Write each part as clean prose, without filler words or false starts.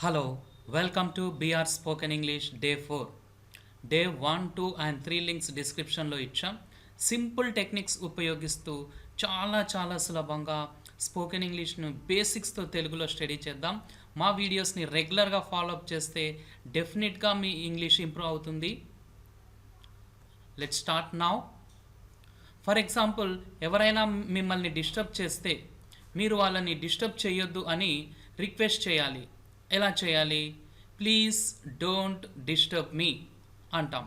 Hello, welcome to BR Spoken English Day 4. Day 1, 2 and 3 links డిస్క్రిప్షన్లో ఇచ్చాం. Simple techniques ఉపయోగిస్తూ చాలా సులభంగా స్పోకెన్ ఇంగ్లీష్ను బేసిక్స్తో తెలుగులో స్టడీ చేద్దాం. మా వీడియోస్ని రెగ్యులర్గా ఫాలో అప్ చేస్తే డెఫినెట్గా మీ ఇంగ్లీష్ ఇంప్రూవ్ అవుతుంది. Let's start now. For example, ఎవరైనా మిమ్మల్ని డిస్టర్బ్ చేస్తే మీరు వాళ్ళని డిస్టర్బ్ చేయొద్దు అని రిక్వెస్ట్ చేయాలి. ఎలా చేయాలి? ప్లీజ్ డోంట్ డిస్టర్బ్ మీ అంటాం.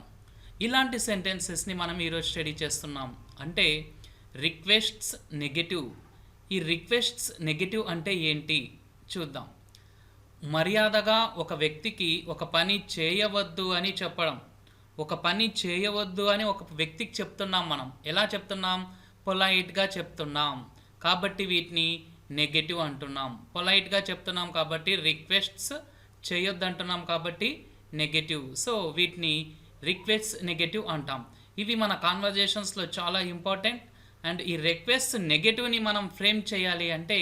ఇలాంటి సెంటెన్సెస్ని మనం ఈరోజు స్టడీ చేస్తున్నాం. అంటే రిక్వెస్ట్స్ నెగటివ్. ఈ రిక్వెస్ట్స్ నెగటివ్ అంటే ఏంటి చూద్దాం. మర్యాదగా ఒక వ్యక్తికి ఒక పని చేయవద్దు అని చెప్పడం. ఒక పని చేయవద్దు అని ఒక వ్యక్తికి చెప్తున్నాం. మనం ఎలా చెప్తున్నాం? పొలైట్గా చెప్తున్నాం. కాబట్టి వీటిని నెగటివ్ అంటున్నాం. పొలైట్గా చెప్తున్నాం కాబట్టి రిక్వెస్ట్స్ చేయొద్దు అంటున్నాం కాబట్టి నెగటివ్. సో వీటిని రిక్వెస్ట్స్ నెగటివ్ అంటాం. ఇవి మన కాన్వర్జేషన్స్లో చాలా ఇంపార్టెంట్. అండ్ ఈ రిక్వెస్ట్ నెగటివ్ని మనం ఫ్రేమ్ చేయాలి అంటే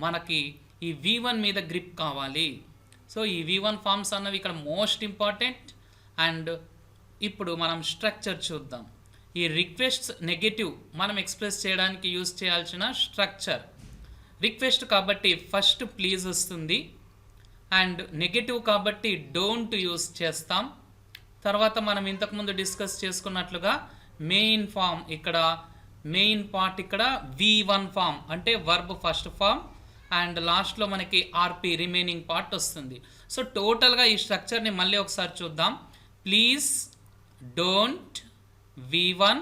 మనకి ఈ V1 మీద గ్రిప్ కావాలి. సో ఈ V1 ఫార్మ్స్ అన్నవి ఇక్కడ మోస్ట్ ఇంపార్టెంట్. అండ్ ఇప్పుడు మనం స్ట్రక్చర్ చూద్దాం. ఈ రిక్వెస్ట్స్ నెగటివ్ మనం ఎక్స్ప్రెస్ చేయడానికి యూజ్ చేయాల్సిన స్ట్రక్చర్. రిక్వెస్ట్ కాబట్టి ఫస్ట్ ప్లీజ్ వస్తుంది. అండ్ నెగటివ్ కాబట్టి డోంట్ యూజ్ చేస్తాం. తర్వాత మనం ఇంతకుముందు డిస్కస్ చేసుకున్నట్లుగా మెయిన్ ఫామ్, ఇక్కడ మెయిన్ పార్ట్ ఇక్కడ V1 ఫామ్ అంటే వర్బ్ ఫస్ట్ ఫామ్. అండ్ లాస్ట్లో మనకి ఆర్పి రిమైనింగ్ పార్ట్ వస్తుంది. సో టోటల్గా ఈ స్ట్రక్చర్ని మళ్ళీ ఒకసారి చూద్దాం. Please, don't, V1,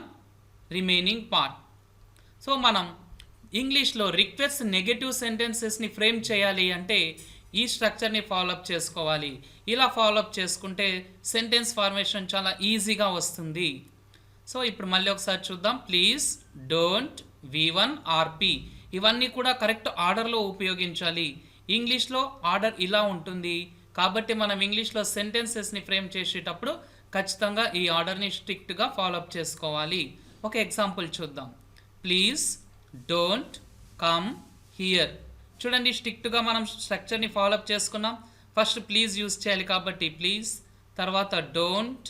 remaining part. So మనం ఇంగ్లీష్లో రిక్వెస్ట్ నెగటివ్ సెంటెన్సెస్ని ఫ్రేమ్ చేయాలి అంటే ఈ స్ట్రక్చర్ని ఫాలోఅప్ చేసుకోవాలి. ఇలా ఫాలోఅప్ చేసుకుంటే సెంటెన్స్ ఫార్మేషన్ చాలా ఈజీగా వస్తుంది. సో ఇప్పుడు మళ్ళీ ఒకసారి చూద్దాం. ప్లీజ్, డోంట్, V1, ఆర్పి ఇవన్నీ కూడా కరెక్ట్ ఆర్డర్లో ఉపయోగించాలి. ఇంగ్లీష్లో ఆర్డర్ ఇలా ఉంటుంది కాబట్టి మనం ఇంగ్లీష్లో సెంటెన్సెస్ని ఫ్రేమ్ చేసేటప్పుడు ఖచ్చితంగా ఈ ఆర్డర్ని స్ట్రిక్ట్గా ఫాలోఅప్ చేసుకోవాలి. ఒక ఎగ్జాంపుల్ చూద్దాం. Please don't come here. చూడండి, స్ట్రిక్ట్గా మనం స్ట్రక్చర్ని ఫాలోఅప్ చేసుకున్నాం. ఫస్ట్ ప్లీజ్ యూజ్ చేయాలి కాబట్టి ప్లీజ్, తర్వాత డోంట్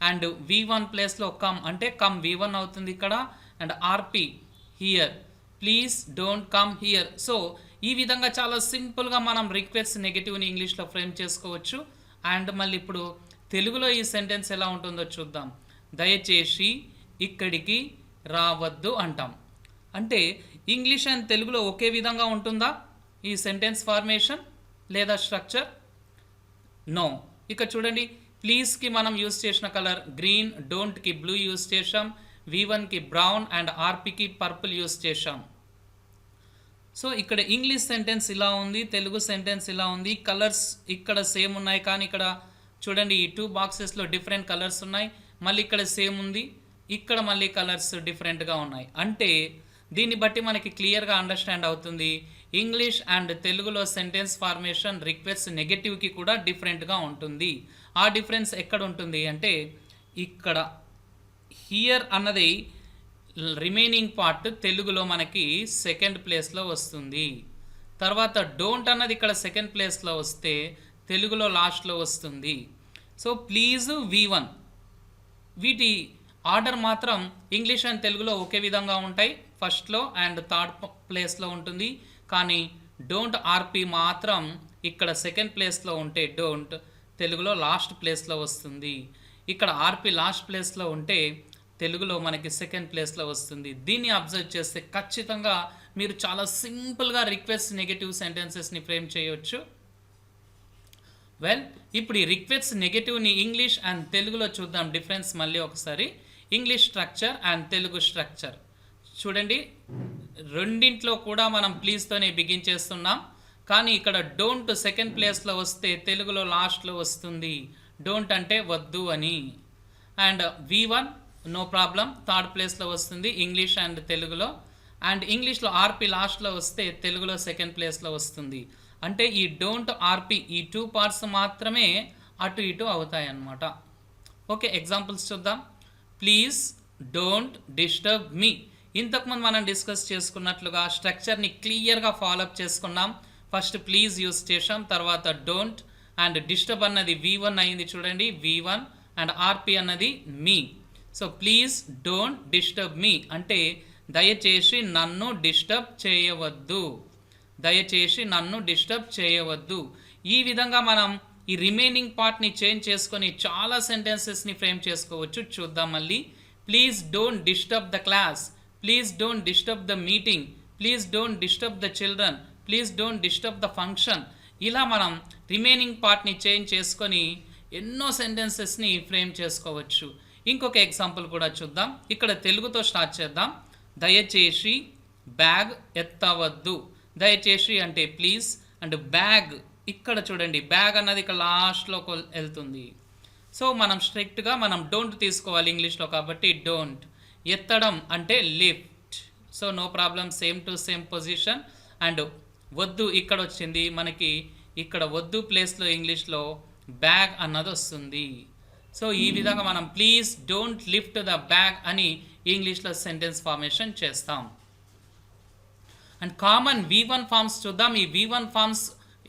అండ్ V1 ప్లేస్లో కమ్ అంటే కమ్ V1 అవుతుంది ఇక్కడ. And RP here, please don't come here. So ఈ విధంగా చాలా సింపుల్గా మనం రిక్వెస్ట్ నెగటివ్ని ఇంగ్లీష్లో ఫ్రేమ్ చేసుకోవచ్చు. అండ్ మళ్ళీ ఇప్పుడు తెలుగులో ఈ సెంటెన్స్ ఎలా ఉంటుందో చూద్దాం. దయచేసి ఇక్కడికి రావద్దు అంటాం. అంటే ఇంగ్లీష్ అండ్ తెలుగులో ఒకే విధంగా ఉంటుందా ఈ సెంటెన్స్ ఫార్మేషన్ లేదా స్ట్రక్చర్? నో. ఇక చూడండి, ప్లీజ్కి మనం యూజ్ చేసిన కలర్ గ్రీన్, డోంట్కి బ్లూ యూజ్ చేసాం, V1కి బ్రౌన్ అండ్ ఆర్పికి పర్పుల్ యూజ్ చేసాం. సో ఇక్కడ ఇంగ్లీష్ సెంటెన్స్ ఇలా ఉంది, తెలుగు సెంటెన్స్ ఇలా ఉంది. కలర్స్ ఇక్కడ సేమ్ ఉన్నాయి కానీ ఇక్కడ చూడండి ఈ 2 బాక్సెస్లో డిఫరెంట్ కలర్స్ ఉన్నాయి. మళ్ళీ ఇక్కడ సేమ్ ఉంది, ఇక్కడ మళ్ళీ కలర్స్ డిఫరెంట్గా ఉన్నాయి. అంటే దీన్ని బట్టి మనకి క్లియర్గా అండర్స్టాండ్ అవుతుంది ఇంగ్లీష్ అండ్ తెలుగులో సెంటెన్స్ ఫార్మేషన్ రిక్వెస్ట్ నెగటివ్కి కూడా డిఫరెంట్గా ఉంటుంది. ఆ డిఫరెన్స్ ఎక్కడ ఉంటుంది అంటే ఇక్కడ హియర్ అన్నది రిమైనింగ్ పార్ట్ తెలుగులో మనకి సెకండ్ ప్లేస్లో వస్తుంది. తర్వాత డోంట్ అన్నది ఇక్కడ సెకండ్ ప్లేస్లో వస్తే తెలుగులో లాస్ట్లో వస్తుంది. సో ప్లీజ్, V1 వీటి ఆర్డర్ మాత్రం ఇంగ్లీష్ అండ్ తెలుగులో ఒకే విధంగా ఉంటాయి. ఫస్ట్లో అండ్ థర్డ్ ప్లేస్లో ఉంటుంది. కానీ డోంట్ ఆర్పి మాత్రం ఇక్కడ సెకండ్ ప్లేస్లో ఉంటే డోంట్ తెలుగులో లాస్ట్ ప్లేస్లో వస్తుంది. ఇక్కడ ఆర్పి లాస్ట్ ప్లేస్లో ఉంటే తెలుగులో మనకి సెకండ్ ప్లేస్లో వస్తుంది. దీన్ని అబ్జర్వ్ చేస్తే ఖచ్చితంగా మీరు చాలా సింపుల్గా రిక్వెస్ట్ నెగటివ్ సెంటెన్సెస్ని ఫ్రేమ్ చేయవచ్చు. వెల్, ఇప్పుడు ఈ రిక్వెస్ట్ నెగటివ్ని ఇంగ్లీష్ అండ్ తెలుగులో చూద్దాం డిఫరెన్స్ మళ్ళీ ఒకసారి. English structure and Telugu structure చూడండి, రెండింట్లో కూడా మనం ప్లీజ్తోనే బిగిన్ చేస్తున్నాం. కానీ ఇక్కడ డోంట్ సెకండ్ ప్లేస్లో వస్తే తెలుగులో లాస్ట్లో వస్తుంది. డోంట్ అంటే వద్దు అని. And V1 no problem third ప్లేస్లో వస్తుంది ఇంగ్లీష్ అండ్ తెలుగులో. అండ్ ఇంగ్లీష్లో ఆర్పి లాస్ట్లో వస్తే తెలుగులో సెకండ్ ప్లేస్లో వస్తుంది. అంటే ఈ డోంట్ ఆర్పి ఈ 2 పార్ట్స్ మాత్రమే అటు ఇటు అవుతాయి అన్నమాట. ఓకే, ఎగ్జాంపుల్స్ చూద్దాం. ప్లీజ్ డోంట్ డిస్టర్బ్ మీ. ఇంతకుముందు మనం డిస్కస్ చేసుకున్నట్లుగా స్ట్రక్చర్ని క్లియర్గా ఫాలోఅప్ చేసుకున్నాం. ఫస్ట్ ప్లీజ్ యూజ్ చేసాం, తర్వాత డోంట్, అండ్ డిస్టర్బ్ అన్నది V1 అయింది చూడండి, V1 అండ్ RP అన్నది మీ. So please don't disturb me అంటే దయచేసి నన్ను డిస్టర్బ్ చేయవద్దు, దయచేసి నన్ను డిస్టర్బ్ చేయవద్దు. ఈ విధంగా మనం ఈ రిమైనింగ్ పార్ట్ని చేంజ్ చేసుకొని చాలా సెంటెన్సెస్ని ఫ్రేమ్ చేసుకోవచ్చు. చూద్దాం మళ్ళీ. Please don't disturb the class, please don't disturb the meeting, please don't disturb the children, please don't disturb the function. ఇలా మనం రిమైనింగ్ పార్ట్ని చేంజ్ చేసుకొని ఎన్నో సెంటెన్సెస్ని ఫ్రేమ్ చేసుకోవచ్చు. ఇంకొక ఎగ్జాంపుల్ కూడా చూద్దాం. ఇక్కడ తెలుగుతో స్టార్ట్ చేద్దాం. దయచేసి బ్యాగ్ ఎత్తవద్దు. దయచేసి అంటే ప్లీజ్, అండ్ బ్యాగ్ ఇక్కడ చూడండి, బ్యాగ్ అన్నది ఇక్కడ లాస్ట్లో వెళ్తుంది. సో మనం స్ట్రిక్ట్గా మనం డోంట్ తీసుకోవాలి ఇంగ్లీష్లో కాబట్టి డోంట్. ఎత్తడం అంటే lift. So no problem, same to same position. And వద్దు ఇక్కడ వచ్చింది మనకి, ఇక్కడ వద్దు ప్లేస్లో ఇంగ్లీష్లో బ్యాగ్ అన్నది వస్తుంది. సో ఈ విధంగా మనం please don't lift the bag అని ఇంగ్లీష్లో సెంటెన్స్ ఫార్మేషన్ చేస్తాం. అండ్ కామన్ V1 ఫార్మ్స్ చూద్దాం. ఈ V1 ఫార్మ్స్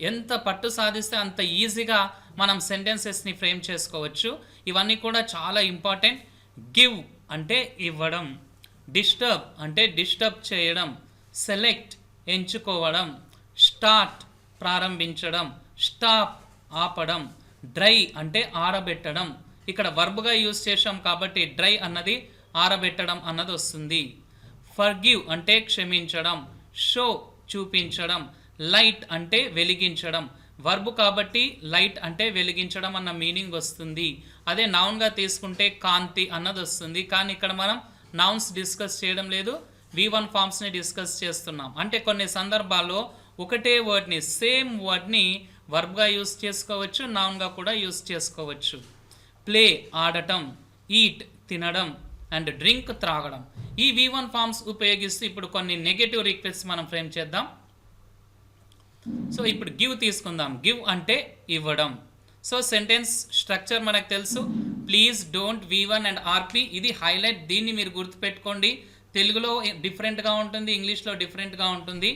ఎంత పట్టు సాధిస్తే అంత ఈజీగా మనం సెంటెన్సెస్ని ఫ్రేమ్ చేసుకోవచ్చు. ఇవన్నీ కూడా చాలా ఇంపార్టెంట్. గివ్ అంటే ఇవ్వడం, డిస్టర్బ్ అంటే డిస్టర్బ్ చేయడం, సెలెక్ట్ ఎంచుకోవడం, స్టార్ట్ ప్రారంభించడం, స్టాప్ ఆపడం, డ్రై అంటే ఆరబెట్టడం. ఇక్కడ వర్బ్గా యూజ్ చేసాం కాబట్టి డ్రై అన్నది ఆరబెట్టడం అన్నది వస్తుంది. ఫర్గివ్ అంటే క్షమించడం, షో చూపించడం, లైట్ అంటే వెలిగించడం. వర్బ్ కాబట్టి లైట్ అంటే వెలిగించడం అన్న మీనింగ్ వస్తుంది. అదే నౌన్గా తీసుకుంటే కాంతి అన్నది వస్తుంది. కానీ ఇక్కడ మనం నౌన్స్ డిస్కస్ చేయడం లేదు, V1 ఫార్మ్స్ని డిస్కస్ చేస్తున్నాం. అంటే కొన్ని సందర్భాల్లో ఒకటే వర్డ్ని, సేమ్ వర్డ్ని వర్బ్గా యూజ్ చేసుకోవచ్చు, నౌన్గా కూడా యూజ్ చేసుకోవచ్చు. ప్లే ఆడటం, ఈట్ తినడం, అండ్ డ్రింక్ త్రాగడం. ఈ V1 ఫార్మ్స్ ఉపయోగిస్తూ ఇప్పుడు కొన్ని నెగటివ్ రిక్వెస్ట్ మనం ఫ్రేమ్ చేద్దాం. సో ఇప్పుడు గివ్ తీసుకుందాం. గివ్ అంటే ఇవ్వడం. సో సెంటెన్స్ స్ట్రక్చర్ మనకు తెలుసు. Please don't V1 and RP, ఇది హైలైట్. దీన్ని మీరు గుర్తుపెట్టుకోండి. తెలుగులో డిఫరెంట్గా ఉంటుంది, ఇంగ్లీష్లో డిఫరెంట్గా ఉంటుంది.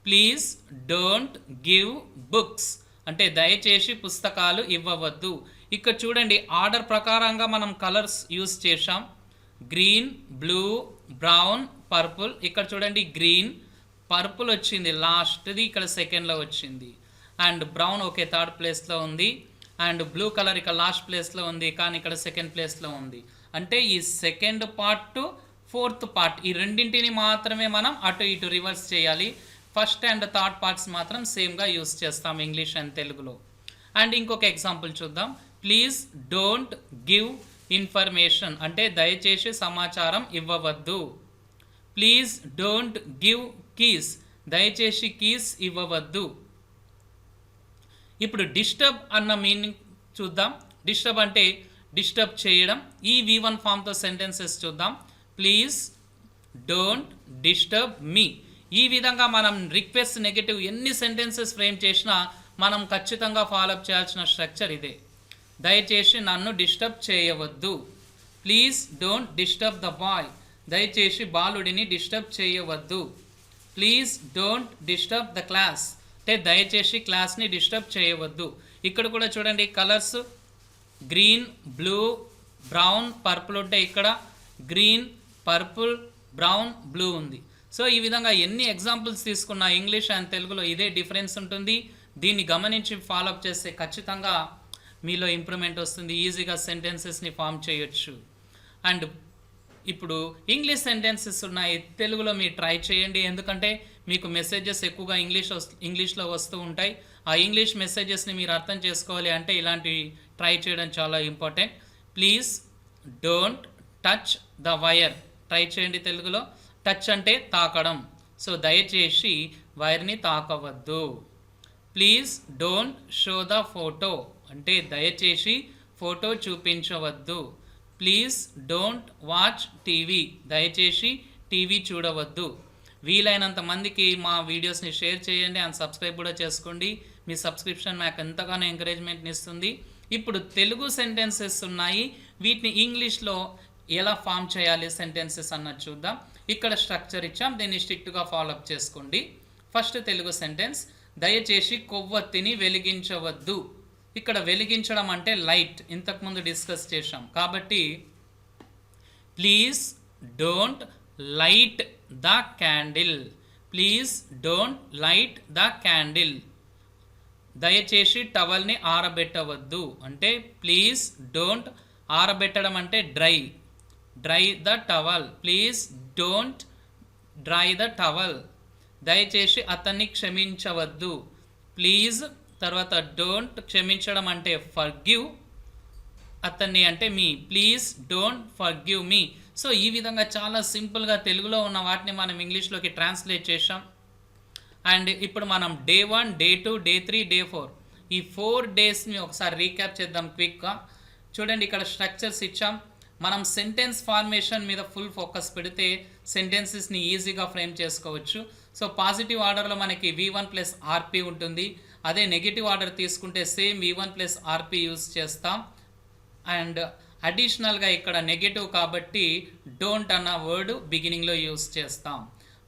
ప్లీజ్ డోంట్ గివ్ బుక్స్ అంటే దయచేసి పుస్తకాలు ఇవ్వవద్దు. ఇక్కడ చూడండి, ఆర్డర్ ప్రకారంగా మనం కలర్స్ యూజ్ చేసాం. Green, blue, brown, purple. ఇక్కడ చూడండి గ్రీన్, పర్పుల్ వచ్చింది లాస్ట్ది, ఇక్కడ సెకండ్లో వచ్చింది. అండ్ బ్రౌన్ ఓకే థర్డ్ ప్లేస్లో ఉంది. అండ్ బ్లూ కలర్ ఇక్కడ లాస్ట్ ప్లేస్లో ఉంది, కానీ ఇక్కడ సెకండ్ ప్లేస్లో ఉంది. అంటే ఈ సెకండ్ పార్ట్ ఫోర్త్ పార్ట్ ఈ రెండింటిని మాత్రమే మనం అటు ఇటు రివర్స్ చేయాలి. ఫస్ట్ అండ్ థర్డ్ పార్ట్స్ మాత్రం సేమ్గా యూస్ చేస్తాం ఇంగ్లీష్ అండ్ తెలుగులో. అండ్ ఇంకొక ఎగ్జాంపుల్ చూద్దాం. ప్లీజ్ డోంట్ గివ్ ఇన్ఫర్మేషన్ అంటే దయచేసి సమాచారం ఇవ్వవద్దు. ప్లీజ్ డోంట్ గివ్ కీస్ దయచేసి కీస్ ఇవ్వవద్దు. ఇప్పుడు డిస్టర్బ్ అన్న మీనింగ్ చూద్దాం. డిస్టర్బ్ అంటే డిస్టర్బ్ చేయడం. ఈ V1 ఫామ్తో సెంటెన్సెస్ చూద్దాం. ప్లీజ్ డోంట్ డిస్టర్బ్ మీ. ఈ విధంగా మనం రిక్వెస్ట్ నెగటివ్ ఎన్ని సెంటెన్సెస్ ఫ్రేమ్ చేసినా మనం ఖచ్చితంగా ఫాలోఅప్ చేయాల్సిన స్ట్రక్చర్ ఇదే. దయచేసి నన్ను డిస్టర్బ్ చేయవద్దు. Please don't disturb the boy దయచేసి బాలుడిని డిస్టర్బ్ చేయవద్దు. Please don't disturb the class అంటే దయచేసి క్లాస్ని డిస్టర్బ్ చేయవద్దు. ఇక్కడ కూడా చూడండి colours green, blue, brown, purple ఉంటాయి. ఇక్కడ గ్రీన్, పర్పుల్, బ్రౌన్, బ్లూ ఉంది. సో ఈ విధంగా ఎన్ని ఎగ్జాంపుల్స్ తీసుకున్నా ఇంగ్లీష్ అండ్ తెలుగులో ఇదే డిఫరెన్స్ ఉంటుంది. దీన్ని గమనించి ఫాలోఅప్ చేస్తే ఖచ్చితంగా మీలో ఇంప్రూవ్మెంట్ వస్తుంది. ఈజీగా సెంటెన్సెస్ని ఫామ్ చేయొచ్చు. అండ్ ఇప్పుడు ఇంగ్లీష్ సెంటెన్సెస్ ఉన్నాయి, తెలుగులో మీరు ట్రై చేయండి. ఎందుకంటే మీకు మెసేజెస్ ఎక్కువగా ఇంగ్లీష్లో వస్తూ ఉంటాయి. ఆ ఇంగ్లీష్ మెసేజెస్ని మీరు అర్థం చేసుకోవాలి అంటే ఇలాంటివి ట్రై చేయడం చాలా important. Please don't touch the wire try చేయండి తెలుగులో. టచ్ అంటే తాకడం. సో దయచేసి వైర్ని తాకవద్దు. Please don't show the photo అంటే దయచేసి ఫోటో చూపించవద్దు. ప్లీజ్ డోంట్ వాచ్ టీవీ దయచేసి టీవీ చూడవద్దు. వీలైనంత మందికి మా వీడియోస్ని షేర్ చేయండి అండ్ సబ్స్క్రైబ్ కూడా చేసుకోండి. మీ సబ్స్క్రిప్షన్ నాకు ఎంతగానో ఎంకరేజ్మెంట్ని ఇస్తుంది. ఇప్పుడు తెలుగు సెంటెన్సెస్ ఉన్నాయి, వీటిని ఇంగ్లీష్లో ఎలా ఫామ్ చేయాలి సెంటెన్సెస్ అన్నది చూద్దాం. ఇక్కడ స్ట్రక్చర్ ఇచ్చాం, దీన్ని స్ట్రిక్ట్గా ఫాలోఅప్ చేసుకోండి. ఫస్ట్ తెలుగు సెంటెన్స్, దయచేసి కొవ్వొత్తిని వెలిగించవద్దు. ఇక్కడ వెలిగించడం అంటే లైట్, ఇంతకుముందు డిస్కస్ చేశాం. కాబట్టి please don't light the candle. Please don't light the candle. దయచేసి టవల్ని ఆరబెట్టవద్దు. అంటే ప్లీజ్ డోంట్, ఆరబెట్టడం అంటే dry the towel. Please don't dry the towel. దయచేసి అతన్ని క్షమించవద్దు. ప్లీజ్ తర్వాత డోంట్, క్షమించడం అంటే ఫర్గివ్, అతన్ని అంటే me. Please don't forgive me. So ఈ విధంగా చాలా సింపుల్గా తెలుగులో ఉన్న వాటిని మనం ఇంగ్లీష్లోకి ట్రాన్స్లేట్ చేసాం. అండ్ ఇప్పుడు మనం డే 1, డే 2, డే 3, డే 4 ఈ 4 డేస్ని ఒకసారి రీక్యాప్ చేద్దాం క్విక్గా. చూడండి, ఇక్కడ స్ట్రక్చర్స్ ఇచ్చాం. మనం సెంటెన్స్ ఫార్మేషన్ మీద ఫుల్ ఫోకస్ పెడితే సెంటెన్సెస్ని ఈజీగా ఫ్రేమ్ చేసుకోవచ్చు. సో పాజిటివ్ ఆర్డర్లో మనకి V1 ప్లస్ ఆర్పి ఉంటుంది. అదే నెగిటివ్ ఆర్డర్ తీసుకుంటే సేమ్ V1 ప్లస్ ఆర్పి యూజ్ చేస్తాం. అండ్ అడిషనల్గా ఇక్కడ నెగటివ్ కాబట్టి డోంట్ అన్న వర్డ్ బిగినింగ్లో యూజ్ చేస్తాం.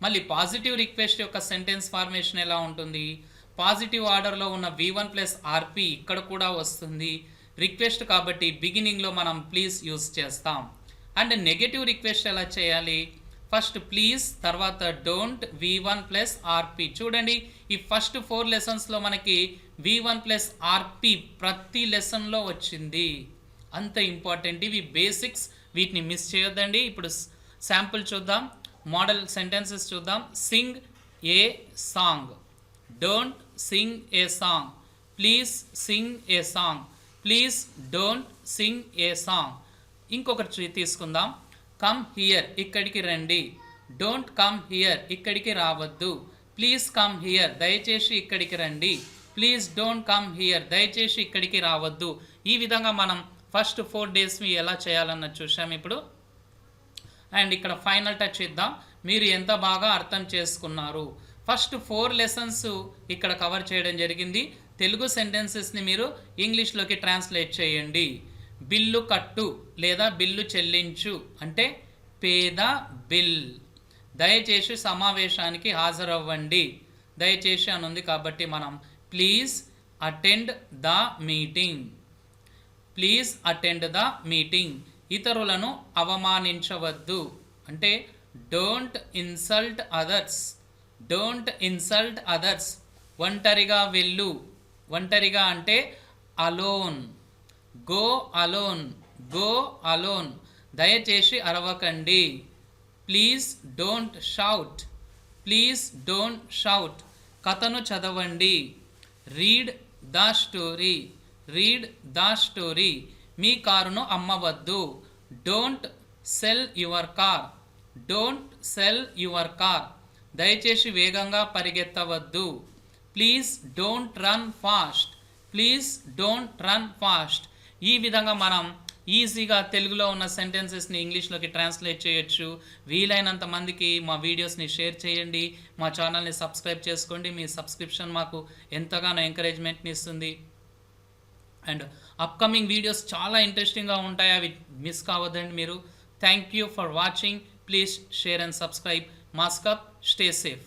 మళ్ళీ పాజిటివ్ రిక్వెస్ట్ యొక్క సెంటెన్స్ ఫార్మేషన్ ఎలా ఉంటుంది? పాజిటివ్ ఆర్డర్లో ఉన్న V1 ప్లస్ ఆర్పి ఇక్కడ కూడా వస్తుంది. రిక్వెస్ట్ కాబట్టి బిగినింగ్లో మనం ప్లీజ్ యూజ్ చేస్తాం. అండ్ నెగటివ్ రిక్వెస్ట్ ఎలా చేయాలి? ఫస్ట్ ప్లీజ్, తర్వాత డోంట్, V1 ప్లస్ ఆర్పి. చూడండి, ఈ ఫస్ట్ 4 లెసన్స్లో మనకి V1 ప్లస్ ఆర్పి ప్రతి లెసన్లో వచ్చింది. అంత ఇంపార్టెంట్ ఇవి బేసిక్స్, వీటిని మిస్ చేయొద్దండి. ఇప్పుడు శాంపుల్ చూద్దాం, మోడల్ సెంటెన్సెస్ చూద్దాం. Sing a song. Don't sing a song. Please sing a song. Please don't sing a song. ఇంకొకటి తీసుకుందాం. కమ్ హియర్, ఇక్కడికి రండి. డోంట్ కమ్ హియర్, ఇక్కడికి రావద్దు. ప్లీజ్ కమ్ హియర్, దయచేసి ఇక్కడికి రండి. ప్లీజ్ డోంట్ కమ్ హియర్, దయచేసి ఇక్కడికి రావద్దు. ఈ విధంగా మనం ఫస్ట్ 4 డేస్ని ఎలా చేయాలన్నది చూసాం ఇప్పుడు. అండ్ ఇక్కడ ఫైనల్ టచ్ ఇద్దాం. మీరు ఎంత బాగా అర్థం చేసుకున్నారు. ఫస్ట్ 4 లెసన్స్ ఇక్కడ కవర్ చేయడం జరిగింది. తెలుగు సెంటెన్సెస్ని మీరు ఇంగ్లీష్లోకి ట్రాన్స్లేట్ చేయండి. బిల్లు కట్టు లేదా బిల్లు చెల్లించు అంటే పే ద బిల్. దయచేసి సమావేశానికి హాజరవ్వండి. దయచేసి అని ఉంది కాబట్టి మనం please attend the meeting. Please attend the meeting. ఇతరులను అవమానించవద్దు అంటే don't insult others. Don't insult others. ఒంటరిగా వెళ్ళు. ఒంటరిగా అంటే alone. Go alone. Go alone. దయచేసి అరవకండి. Please don't shout. Please don't shout. కథను చదవండి. Read the story. Read the story. మీ కారును అమ్మవద్దు. Don't sell your car. Don't sell your car. దయచేసి వేగంగా పరిగెత్తవద్దు. Please don't run fast. Please don't run fast. ఈ విధంగా మనం ఈజీగా తెలుగులో ఉన్న సెంటెన్సెస్ని ఇంగ్లీష్లోకి ట్రాన్స్లేట్ చేయొచ్చు. వీలైనంత మందికి మా వీడియోస్ని షేర్ చేయండి. మా ఛానల్ని సబ్స్క్రైబ్ చేసుకోండి. మీ సబ్స్క్రిప్షన్ మాకు ఎంతగానో ఎంకరేజ్మెంట్ని ఇస్తుంది. అండ్ అప్కమింగ్ వీడియోస్ చాలా ఇంట్రెస్టింగ్గా ఉంటాయి, అవి మిస్ కావద్దండి మీరు. Thank you for watching. Please share and subscribe. Mask up, stay safe.